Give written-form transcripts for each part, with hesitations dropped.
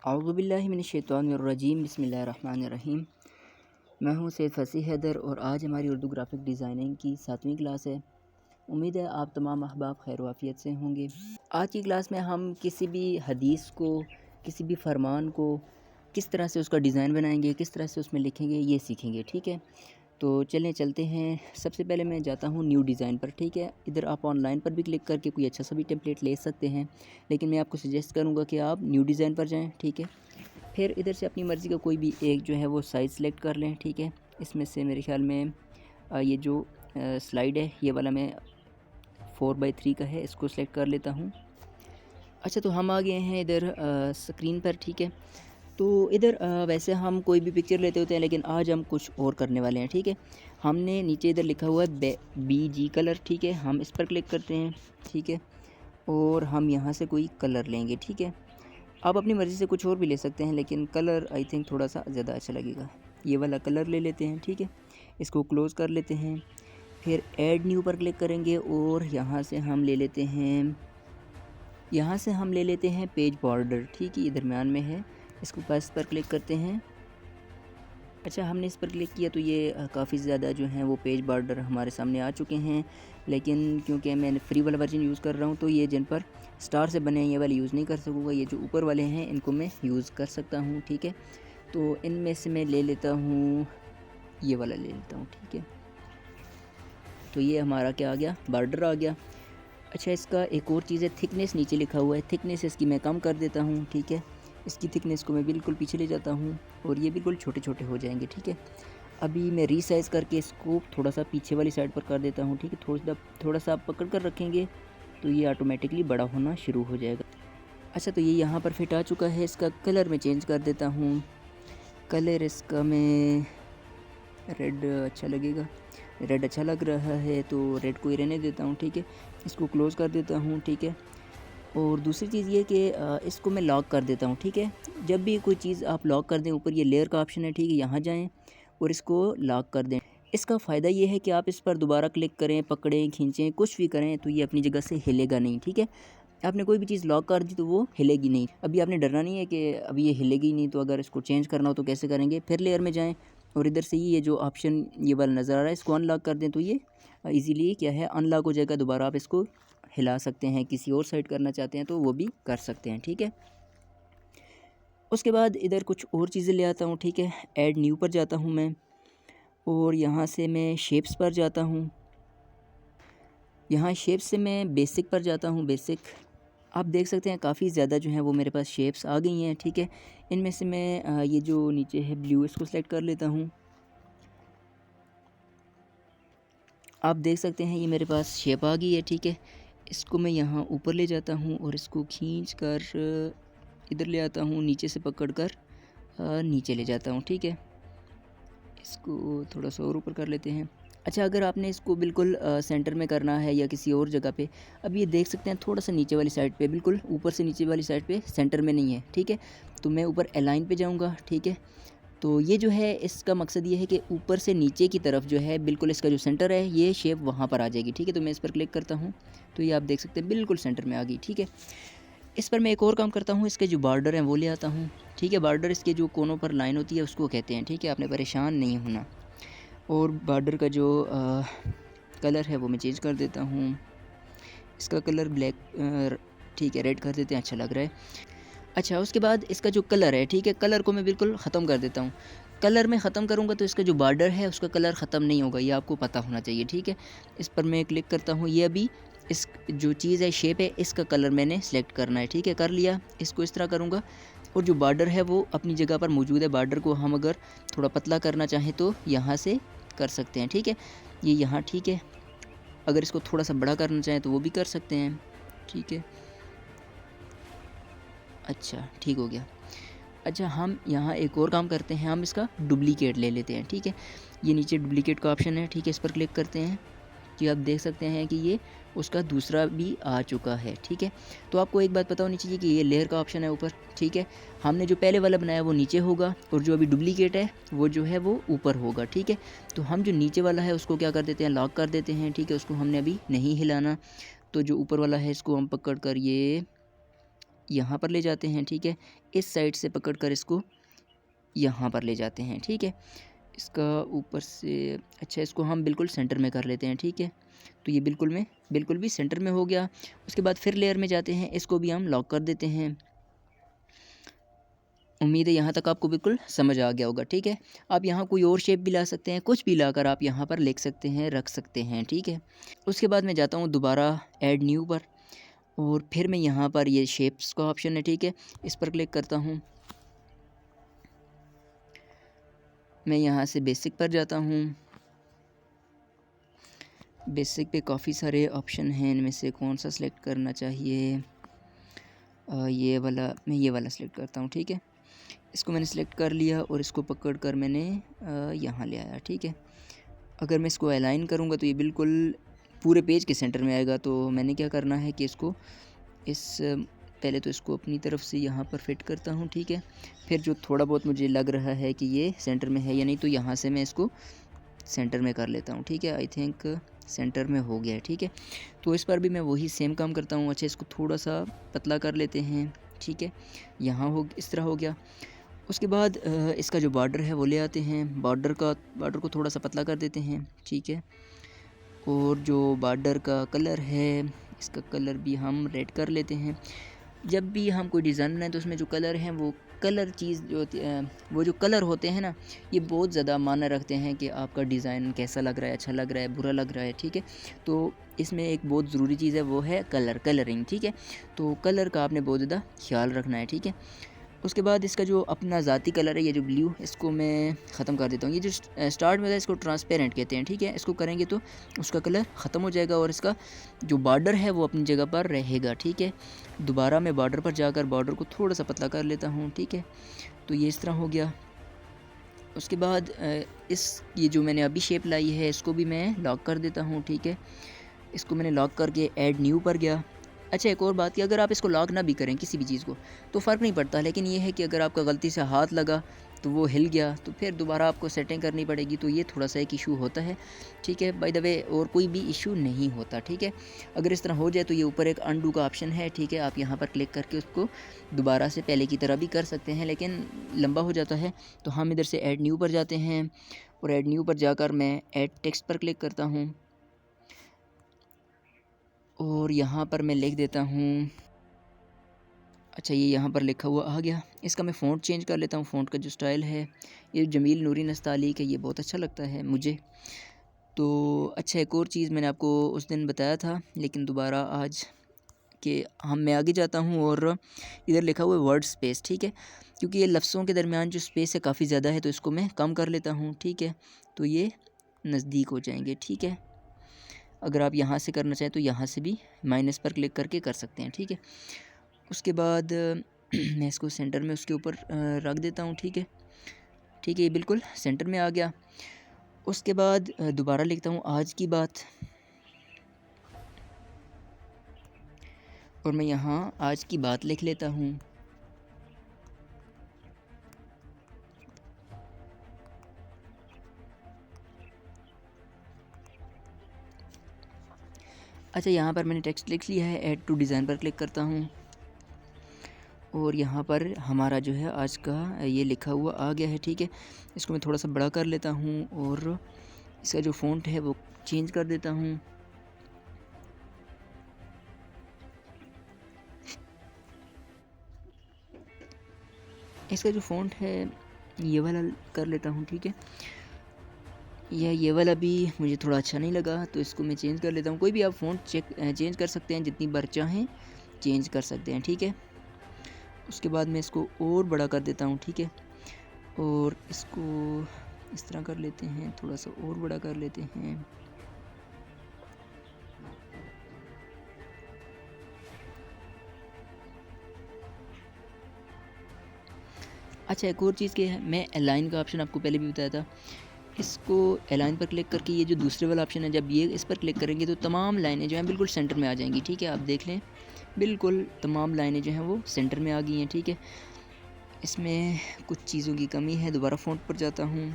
औज़ुबिल्लाहिमिनश्शैतानिर्रजीम बिस्मिल्लाहिर्रहमानिर्रहीम। मैं हूँ सैयद फ़सीह हैदर और आज हमारी उर्दू ग्राफ़िक डिज़ाइनिंग की 7वीं क्लास है। उम्मीद है आप तमाम अहबाब खैर वाफ़ियत से होंगे। आज की क्लास में हम किसी भी हदीस को, किसी भी फ़रमान को किस तरह से उसका डिज़ाइन बनाएंगे, किस तरह से उसमें लिखेंगे, ये सीखेंगे। ठीक है, तो चलें चलते हैं। सबसे पहले मैं जाता हूँ न्यू डिज़ाइन पर। ठीक है, इधर आप ऑनलाइन पर भी क्लिक करके कोई अच्छा सा भी टेम्पलेट ले सकते हैं, लेकिन मैं आपको सजेस्ट करूँगा कि आप न्यू डिज़ाइन पर जाएं। ठीक है, फिर इधर से अपनी मर्ज़ी का कोई भी एक जो है वो साइज़ सेलेक्ट कर लें। ठीक है, इसमें से मेरे ख्याल में ये जो स्लाइड है ये वाला मैं 4x3 का है, इसको सेलेक्ट कर लेता हूँ। अच्छा, तो हम आ गए हैं इधर स्क्रीन पर। ठीक है, तो इधर वैसे हम कोई भी पिक्चर लेते होते हैं, लेकिन आज हम कुछ और करने वाले हैं। ठीक है, हमने नीचे इधर लिखा हुआ है BG कलर। ठीक है, हम इस पर क्लिक करते हैं। ठीक है, और हम यहाँ से कोई कलर लेंगे। ठीक है, आप अपनी मर्ज़ी से कुछ और भी ले सकते हैं, लेकिन कलर आई थिंक थोड़ा सा ज़्यादा अच्छा लगेगा। ये वाला कलर ले लेते हैं। ठीक है, इसको क्लोज़ कर लेते हैं। फिर ऐड न्यू पर क्लिक करेंगे और यहाँ से हम ले लेते हैं पेज बॉर्डर। ठीक है, ये दरमियान में है, इसको बस पर क्लिक करते हैं। अच्छा, हमने इस पर क्लिक किया तो ये काफ़ी ज़्यादा जो हैं वो पेज बॉर्डर हमारे सामने आ चुके हैं, लेकिन क्योंकि मैं फ्री वाला वर्जन यूज़ कर रहा हूँ तो ये जिन पर स्टार से बने हैं ये वाले यूज़ नहीं कर सकूँगा। ये जो ऊपर वाले हैं इनको मैं यूज़ कर सकता हूँ। ठीक है, तो इनमें से मैं ले लेता हूँ, ये वाला ले लेता हूँ। ठीक है, तो ये हमारा क्या आ गया, बॉर्डर आ गया। अच्छा, इसका एक और चीज़ है, थिकनेस नीचे लिखा हुआ है, थिकनेस इसकी मैं कम कर देता हूँ। ठीक है, इसकी थिकनेस को मैं बिल्कुल पीछे ले जाता हूँ और ये बिल्कुल छोटे छोटे हो जाएंगे। ठीक है, अभी मैं रीसाइज़ करके इसको थोड़ा सा पीछे वाली साइड पर कर देता हूँ। ठीक है, थोड़ा सा आप पकड़ कर रखेंगे तो ये ऑटोमेटिकली बड़ा होना शुरू हो जाएगा। अच्छा, तो ये यहाँ पर फिट आ चुका है। इसका कलर मैं चेंज कर देता हूँ। कलर इसका मैं रेड अच्छा लगेगा, रेड अच्छा लग रहा है तो रेड को ही रहने देता हूँ। ठीक है, इसको क्लोज़ कर देता हूँ। ठीक है, और दूसरी चीज़ ये कि इसको मैं लॉक कर देता हूँ। ठीक है, जब भी कोई चीज़ आप लॉक कर दें, ऊपर ये लेयर का ऑप्शन है। ठीक है, यहाँ जाएं और इसको लॉक कर दें। इसका फ़ायदा ये है कि आप इस पर दोबारा क्लिक करें, पकड़ें, खींचें, कुछ भी करें तो ये अपनी जगह से हिलेगा नहीं। ठीक है, आपने कोई भी चीज़ लॉक कर दी तो वो हिलेगी नहीं। अभी आपने डरना नहीं है कि अभी ये हिलेगी नहीं, तो अगर इसको चेंज करना हो तो कैसे करेंगे, फिर लेयर में जाएँ और इधर से ये जो ऑप्शन ये वाला नज़र आ रहा है इसको अनलॉक कर दें तो ये ईज़िली क्या है अनलॉक हो जाएगा। दोबारा आप इसको हिला सकते हैं, किसी और साइड करना चाहते हैं तो वो भी कर सकते हैं। ठीक है, उसके बाद इधर कुछ और चीज़ें ले आता हूँ। ठीक है, ऐड न्यू पर जाता हूँ मैं और यहाँ से मैं शेप्स पर जाता हूँ। यहाँ शेप्स से मैं बेसिक पर जाता हूँ। बेसिक आप देख सकते हैं काफ़ी ज़्यादा जो है वो मेरे पास शेप्स आ गई हैं। ठीक है, इनमें से मैं ये जो नीचे है ब्लू, इसको सेलेक्ट कर लेता हूँ। आप देख सकते हैं ये मेरे पास शेप आ गई है। ठीक है, इसको मैं यहाँ ऊपर ले जाता हूँ और इसको खींच कर इधर ले आता हूँ, नीचे से पकड़ कर नीचे ले जाता हूँ। ठीक है, इसको थोड़ा सा और ऊपर कर लेते हैं। अच्छा, अगर आपने इसको बिल्कुल सेंटर में करना है या किसी और जगह पे, अब ये देख सकते हैं थोड़ा सा नीचे वाली साइड पे, बिल्कुल ऊपर से नीचे वाली साइड पे सेंटर में नहीं है। ठीक है, तो मैं ऊपर अलाइन पे जाऊँगा। ठीक है, तो ये जो है इसका मकसद ये है कि ऊपर से नीचे की तरफ जो है बिल्कुल इसका जो सेंटर है ये शेप वहाँ पर आ जाएगी। ठीक है, तो मैं इस पर क्लिक करता हूँ तो ये आप देख सकते हैं बिल्कुल सेंटर में आ गई। ठीक है, इस पर मैं एक और काम करता हूँ, इसके जो बॉर्डर हैं वो ले आता हूँ। ठीक है, बॉर्डर इसके जो कोनों पर लाइन होती है उसको कहते हैं। ठीक है, आपने परेशान नहीं होना। और बॉर्डर का जो कलर है वो मैं चेंज कर देता हूँ। इसका कलर ब्लैक, ठीक है, रेड कर देते हैं, अच्छा लग रहा है। अच्छा, उसके बाद इसका जो कलर है, ठीक है, कलर को मैं बिल्कुल ख़त्म कर देता हूँ। कलर मैं ख़त्म करूँगा तो इसका जो बॉर्डर है उसका कलर ख़त्म नहीं होगा, ये आपको पता होना चाहिए। ठीक है, इस पर मैं क्लिक करता हूँ। ये अभी इस जो चीज़ है, शेप है, इसका कलर मैंने सेलेक्ट करना है। ठीक है, कर लिया। इसको इस तरह करूँगा और जो बॉर्डर है वो अपनी जगह पर मौजूद है। बॉर्डर को हम अगर थोड़ा पतला करना चाहें तो यहाँ से कर सकते हैं। ठीक है, ये यहाँ ठीक है। अगर इसको थोड़ा सा बड़ा करना चाहें तो वो भी कर सकते हैं। ठीक है, अच्छा, ठीक हो गया। अच्छा, हम यहाँ एक और काम करते हैं, हम इसका डुप्लीकेट ले लेते हैं। ठीक है, ये नीचे डुप्लीकेट का ऑप्शन है। ठीक है, इस पर क्लिक करते हैं कि आप देख सकते हैं कि ये उसका दूसरा भी आ चुका है। ठीक है, तो आपको एक बात पता होनी चाहिए कि ये लेयर का ऑप्शन है ऊपर। ठीक है, हमने जो पहले वाला बनाया वो नीचे होगा और जो अभी डुप्लीकेट है वो जो है वो ऊपर होगा। ठीक है, तो हम जो नीचे वाला है उसको क्या कर देते हैं, लॉक कर देते हैं। ठीक है, उसको हमने अभी नहीं हिलाना। तो जो ऊपर वाला है इसको हम पकड़ कर ये यहाँ पर ले जाते हैं, ठीक है। इस साइड से पकड़ कर इसको यहाँ पर ले जाते हैं, ठीक है। इसका ऊपर से अच्छा इसको हम बिल्कुल सेंटर में कर लेते हैं, ठीक है। तो ये बिल्कुल भी सेंटर में हो गया। उसके बाद फिर लेयर में जाते हैं, इसको भी हम लॉक कर देते हैं। उम्मीद है यहाँ तक आपको बिल्कुल समझ आ गया होगा, ठीक है। आप यहाँ कोई और शेप भी ला सकते हैं, कुछ भी लाकर आप यहाँ पर लिख सकते हैं, रख सकते हैं, ठीक है। उसके बाद मैं जाता हूँ दोबारा ऐड न्यू पर, और फिर मैं यहाँ पर ये शेप्स का ऑप्शन है, ठीक है, इस पर क्लिक करता हूँ। मैं यहाँ से बेसिक पर जाता हूँ। बेसिक पे काफ़ी सारे ऑप्शन हैं, इनमें से कौन सा सिलेक्ट करना चाहिए। ये वाला, मैं ये वाला सिलेक्ट करता हूँ, ठीक है। इसको मैंने सिलेक्ट कर लिया और इसको पकड़ कर मैंने यहाँ ले आया, ठीक है। अगर मैं इसको अलाइन करूँगा तो ये बिल्कुल पूरे पेज के सेंटर में आएगा। तो मैंने क्या करना है कि इसको पहले तो इसको अपनी तरफ से यहाँ पर फिट करता हूँ, ठीक है। फिर जो थोड़ा बहुत मुझे लग रहा है कि ये सेंटर में है या नहीं, तो यहाँ से मैं इसको सेंटर में कर लेता हूँ, ठीक है। आई थिंक सेंटर में हो गया है, ठीक है। तो इस पर भी मैं वही सेम काम करता हूँ। अच्छा, इसको थोड़ा सा पतला कर लेते हैं, ठीक है। यहाँ हो, इस तरह हो गया। उसके बाद इसका जो बॉर्डर है वो ले आते हैं। बॉर्डर को थोड़ा सा पतला कर देते हैं, ठीक है। और जो बॉर्डर का कलर है, इसका कलर भी हम रेड कर लेते हैं। जब भी हम कोई डिज़ाइन बनाएं तो उसमें जो कलर हैं, वो कलर चीज़ जो होती है, वो जो कलर होते हैं ना, ये बहुत ज़्यादा मायने रखते हैं कि आपका डिज़ाइन कैसा लग रहा है, अच्छा लग रहा है, बुरा लग रहा है, ठीक है। तो इसमें एक बहुत ज़रूरी चीज़ है, वो है कलरिंग, ठीक है। तो कलर का आपने बहुत ज़्यादा ख्याल रखना है, ठीक है। उसके बाद इसका जो अपना ज़ाती कलर है, ये जो ब्लू, इसको मैं ख़त्म कर देता हूँ। ये जो स्टार्ट में था, इसको ट्रांसपेरेंट कहते हैं, ठीक है। इसको करेंगे तो उसका कलर ख़त्म हो जाएगा और इसका जो बॉर्डर है वो अपनी जगह पर रहेगा, ठीक है। दोबारा मैं बॉर्डर पर जाकर बॉर्डर को थोड़ा सा पतला कर लेता हूँ, ठीक है। तो ये इस तरह हो गया। उसके बाद ये जो मैंने अभी शेप लाई है, इसको भी मैं लॉक कर देता हूँ, ठीक है। इसको मैंने लॉक करके ऐड न्यू पर गया। अच्छा, एक और बात कि अगर आप इसको लॉक ना भी करें किसी भी चीज़ को तो फ़र्क नहीं पड़ता, लेकिन ये है कि अगर आपका गलती से हाथ लगा तो वो हिल गया, तो फिर दोबारा आपको सेटिंग करनी पड़ेगी। तो ये थोड़ा सा एक इशू होता है, ठीक है। बाय द वे और कोई भी इशू नहीं होता, ठीक है। अगर इस तरह हो जाए तो ये ऊपर एक अनडू का ऑप्शन है, ठीक है। आप यहाँ पर क्लिक करके उसको दोबारा से पहले की तरह भी कर सकते हैं, लेकिन लंबा हो जाता है। तो हम इधर से ऐड न्यू पर जाते हैं और ऐड न्यू पर जाकर मैं ऐड टेक्स्ट पर क्लिक करता हूँ और यहाँ पर मैं लिख देता हूँ। अच्छा, ये यहाँ पर लिखा हुआ आ गया। इसका मैं फ़ॉन्ट चेंज कर लेता हूँ। फ़ॉन्ट का जो स्टाइल है, ये जमील नूरी नस्ताली का, ये बहुत अच्छा लगता है मुझे। तो अच्छा, एक और चीज़ मैंने आपको उस दिन बताया था, लेकिन दोबारा आज कि मैं आगे जाता हूँ और इधर लिखा हुआ है वर्ड स्पेस, ठीक है। क्योंकि ये लफ्ज़ों के दरमियान जो स्पेस है काफ़ी ज़्यादा है, तो इसको मैं कम कर लेता हूँ, ठीक है। तो ये नज़दीक हो जाएंगे, ठीक है। अगर आप यहाँ से करना चाहें तो यहाँ से भी माइनस पर क्लिक करके कर सकते हैं, ठीक है। उसके बाद मैं इसको सेंटर में उसके ऊपर रख देता हूँ, ठीक है। ठीक है, ये बिल्कुल सेंटर में आ गया। उसके बाद दोबारा लिखता हूँ आज की बात, और मैं यहाँ आज की बात लिख लेता हूँ। अच्छा, यहाँ पर मैंने टेक्स्ट लिख लिया है। ऐड टू डिज़ाइन पर क्लिक करता हूँ और यहाँ पर हमारा जो है आज का ये लिखा हुआ आ गया है, ठीक है। इसको मैं थोड़ा सा बड़ा कर लेता हूँ और इसका जो फ़ॉन्ट है वो चेंज कर देता हूँ। इसका जो फ़ॉन्ट है ये वाला कर लेता हूँ, ठीक है। ये वाला भी मुझे थोड़ा अच्छा नहीं लगा, तो इसको मैं चेंज कर लेता हूँ। कोई भी आप फ़ॉन्ट चेंज कर सकते हैं, जितनी बार चाहें चेंज कर सकते हैं, ठीक है। उसके बाद मैं इसको और बड़ा कर देता हूँ, ठीक है। और इसको इस तरह कर लेते हैं, थोड़ा सा और बड़ा कर लेते हैं। अच्छा, एक और चीज़ क्या है, मैं अलाइन का ऑप्शन आपको पहले भी बताया था। इसको अलाइन पर क्लिक करके ये जो दूसरे वाला ऑप्शन है, जब ये इस पर क्लिक करेंगे तो तमाम लाइनें जो हैं बिल्कुल सेंटर में आ जाएंगी, ठीक है। आप देख लें, बिल्कुल तमाम लाइनें जो हैं वो सेंटर में आ गई हैं, ठीक है। इसमें कुछ चीज़ों की कमी है। दोबारा फ़ॉन्ट पर जाता हूँ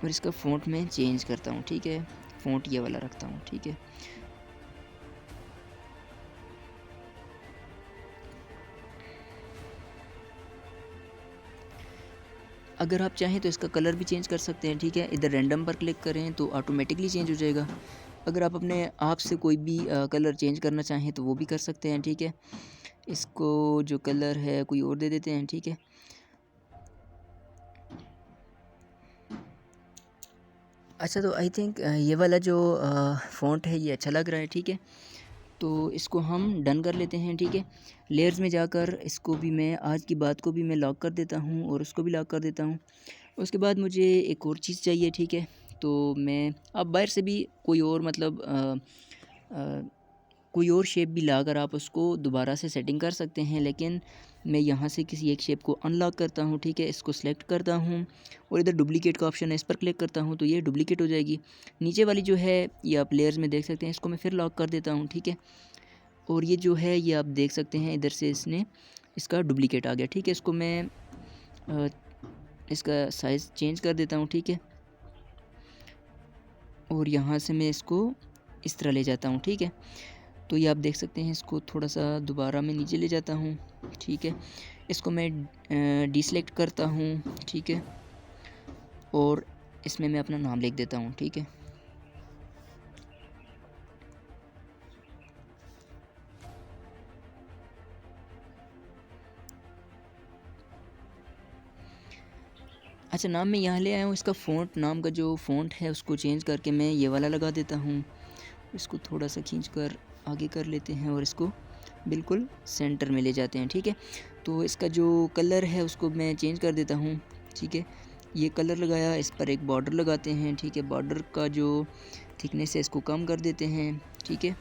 और इसका फ़ॉन्ट मैं चेंज करता हूँ, ठीक है। फ़ॉन्ट ये वाला रखता हूँ, ठीक है। अगर आप चाहें तो इसका कलर भी चेंज कर सकते हैं, ठीक है। इधर रैंडम पर क्लिक करें तो ऑटोमेटिकली चेंज हो जाएगा। अगर आप अपने आप से कोई भी कलर चेंज करना चाहें तो वो भी कर सकते हैं, ठीक है। इसको जो कलर है कोई और दे देते हैं, ठीक है। अच्छा, तो आई थिंक ये वाला जो फ़ॉन्ट है ये अच्छा लग रहा है, ठीक है। तो इसको हम डन कर लेते हैं, ठीक है। लेयर्स में जाकर इसको भी मैं आज की बात को भी मैं लॉक कर देता हूँ और उसको भी लॉक कर देता हूँ। उसके बाद मुझे एक और चीज़ चाहिए, ठीक है। तो मैं आप बाहर से भी कोई और मतलब अ, कोई और शेप भी लाकर आप उसको दोबारा से सेटिंग कर सकते हैं, लेकिन मैं यहाँ से किसी एक शेप को अनलॉक करता हूँ, ठीक है। इसको सिलेक्ट करता हूँ और इधर डुप्लीकेट का ऑप्शन है, इस पर क्लिक करता हूँ तो ये डुप्लीकेट हो जाएगी। नीचे वाली जो है ये आप लेयर्स में देख सकते हैं, इसको मैं फिर लॉक कर देता हूँ, ठीक है। और ये जो है ये आप देख सकते हैं इधर से इसने इसका डुप्लीकेट आ गया, ठीक है। इसको मैं इसका साइज़ चेंज कर देता हूँ, ठीक है। और यहाँ से मैं इसको इस तरह ले जाता हूँ, ठीक है। तो ये आप देख सकते हैं, इसको थोड़ा सा दोबारा मैं नीचे ले जाता हूँ, ठीक है। इसको मैं डीसेलेक्ट करता हूँ, ठीक है। और इसमें मैं अपना नाम लिख देता हूँ, ठीक है। अच्छा, नाम मैं यहाँ ले आया हूँ। इसका फ़ॉन्ट नाम का जो फ़ॉन्ट है उसको चेंज करके मैं ये वाला लगा देता हूँ। इसको थोड़ा सा खींच कर आगे कर लेते हैं और इसको बिल्कुल सेंटर में ले जाते हैं, ठीक है। तो इसका जो कलर है उसको मैं चेंज कर देता हूँ, ठीक है। ये कलर लगाया, इस पर एक बॉर्डर लगाते हैं, ठीक है। बॉर्डर का जो थिकनेस है इसको कम कर देते हैं, ठीक है।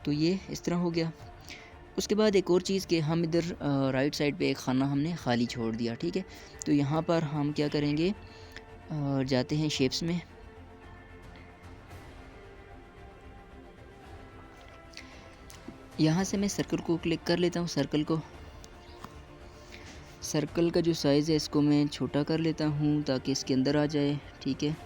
तो ये इस तरह हो गया। उसके बाद एक और चीज़ कि हम इधर राइट साइड पे एक खाना हमने खाली छोड़ दिया, ठीक है। तो यहाँ पर हम क्या करेंगे, जाते हैं शेप्स में। यहाँ से मैं सर्कल को क्लिक कर लेता हूँ। सर्कल का जो साइज़ है इसको मैं छोटा कर लेता हूँ ताकि इसके अंदर आ जाए, ठीक है।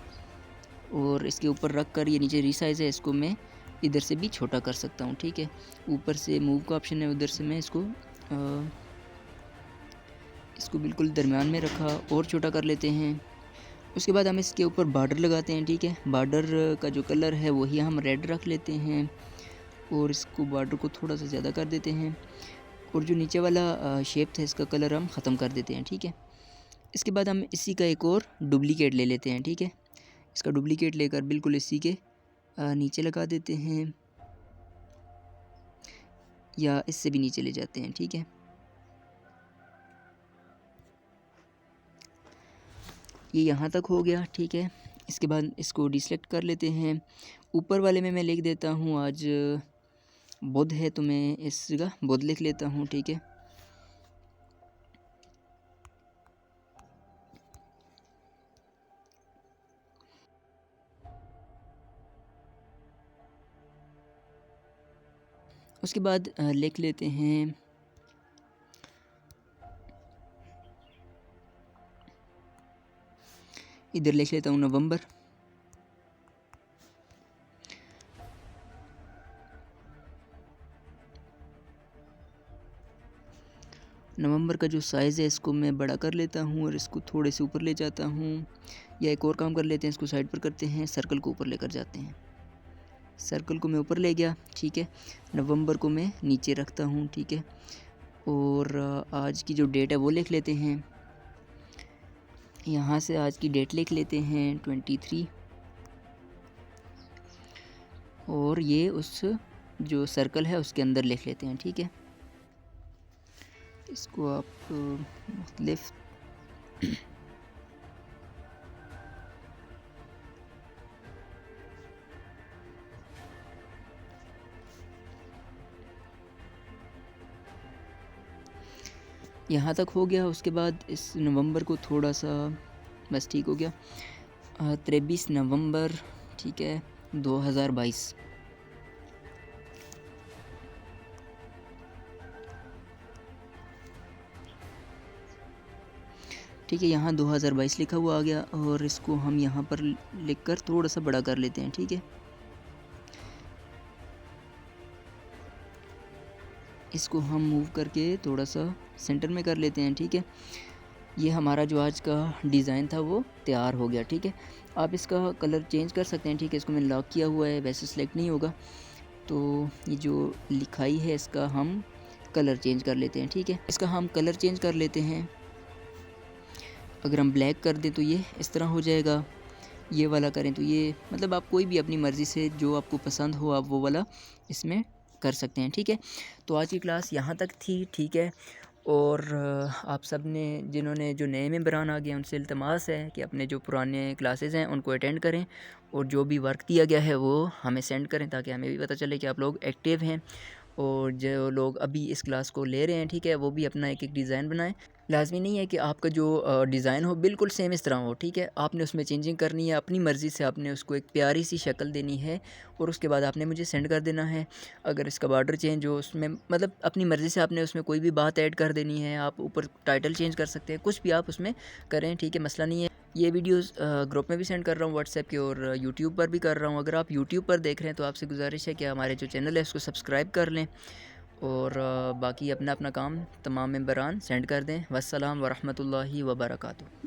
और इसके ऊपर रख कर ये नीचे रीसाइज़ है, इसको मैं इधर से भी छोटा कर सकता हूँ, ठीक है। ऊपर से मूव का ऑप्शन है, उधर से मैं इसको बिल्कुल दरमियान में रखा और छोटा कर लेते हैं। उसके बाद हम इसके ऊपर बॉर्डर लगाते हैं, ठीक है। बॉर्डर का जो कलर है वही हम रेड रख लेते हैं और इसको बॉर्डर को थोड़ा सा ज़्यादा कर देते हैं। और जो नीचे वाला शेप था इसका कलर हम ख़त्म कर देते हैं, ठीक है। इसके बाद हम इसी का एक और डुप्लीकेट ले लेते हैं, ठीक है। इसका डुप्लीकेट लेकर बिल्कुल इसी के नीचे लगा देते हैं या इससे भी नीचे ले जाते हैं, ठीक है। ये यहाँ तक हो गया, ठीक है। इसके बाद इसको डिसेलेक्ट कर लेते हैं। ऊपर वाले में मैं लिख देता हूँ, आज बुध है तो मैं इस जगह बुध लिख लेता हूँ, ठीक है। उसके बाद लिख लेते हैं इधर लिख लेता हूँ नवंबर। नवंबर का जो साइज़ है इसको मैं बड़ा कर लेता हूँ और इसको थोड़े से ऊपर ले जाता हूँ। या एक और काम कर लेते हैं, इसको साइड पर करते हैं, सर्कल को ऊपर लेकर जाते हैं। सर्कल को मैं ऊपर ले गया, ठीक है। नवंबर को मैं नीचे रखता हूँ, ठीक है। और आज की जो डेट है वो लिख लेते हैं। यहाँ से आज की डेट लिख लेते हैं 23। और ये उस जो सर्कल है उसके अंदर लिख लेते हैं, ठीक है। इसको आप मुख्तलिफ यहाँ तक हो गया। उसके बाद इस नवंबर को थोड़ा सा बस ठीक हो गया। 23 नवंबर, ठीक है, 2022। ठीक है, यहाँ 2022 लिखा हुआ आ गया और इसको हम यहाँ पर लिखकर थोड़ा सा बड़ा कर लेते हैं, ठीक है। इसको हम मूव करके थोड़ा सा सेंटर में कर लेते हैं, ठीक है। ये हमारा जो आज का डिज़ाइन था वो तैयार हो गया। ठीक है, आप इसका कलर चेंज कर सकते हैं। ठीक है, इसको मैंने लॉक किया हुआ है, वैसे सिलेक्ट नहीं होगा। तो ये जो लिखाई है इसका हम कलर चेंज कर लेते हैं। ठीक है, इसका हम कलर चेंज कर लेते हैं। अगर हम ब्लैक कर दें तो ये इस तरह हो जाएगा, ये वाला करें तो ये, मतलब आप कोई भी अपनी मर्ज़ी से जो आपको पसंद हो आप वो वाला इसमें कर सकते हैं। ठीक है, तो आज की क्लास यहाँ तक थी। ठीक है, और आप सब ने जिन्होंने जो नए मेंबरान आ गए उनसे इल्तमास है कि अपने जो पुराने क्लासेस हैं उनको अटेंड करें, और जो भी वर्क दिया गया है वो हमें सेंड करें, ताकि हमें भी पता चले कि आप लोग एक्टिव हैं। और जो लोग अभी इस क्लास को ले रहे हैं, ठीक है, वो भी अपना एक एक डिज़ाइन बनाएं। लाज़मी नहीं है कि आपका जो डिज़ाइन हो बिल्कुल सेम इस तरह हो। ठीक है, आपने उसमें चेंजिंग करनी है, अपनी मर्ज़ी से आपने उसको एक प्यारी सी शक्ल देनी है, और उसके बाद आपने मुझे सेंड कर देना है। अगर इसका बॉर्डर चेंज हो, उसमें मतलब अपनी मर्ज़ी से आपने उसमें कोई भी बात ऐड कर देनी है, आप ऊपर टाइटल चेंज कर सकते हैं, कुछ भी आप उसमें करें। ठीक है, मसला नहीं है। ये वीडियोस ग्रुप में भी सेंड कर रहा हूँ व्हाट्सएप के, और यूट्यूब पर भी कर रहा हूँ। अगर आप यूट्यूब पर देख रहे हैं तो आपसे गुजारिश है कि हमारे जो चैनल है उसको सब्सक्राइब कर लें, और बाकी अपना अपना काम तमाम मेंबरान सेंड कर दें। वस्सलाम वरहमतुल्लाहि वबरकातुहू।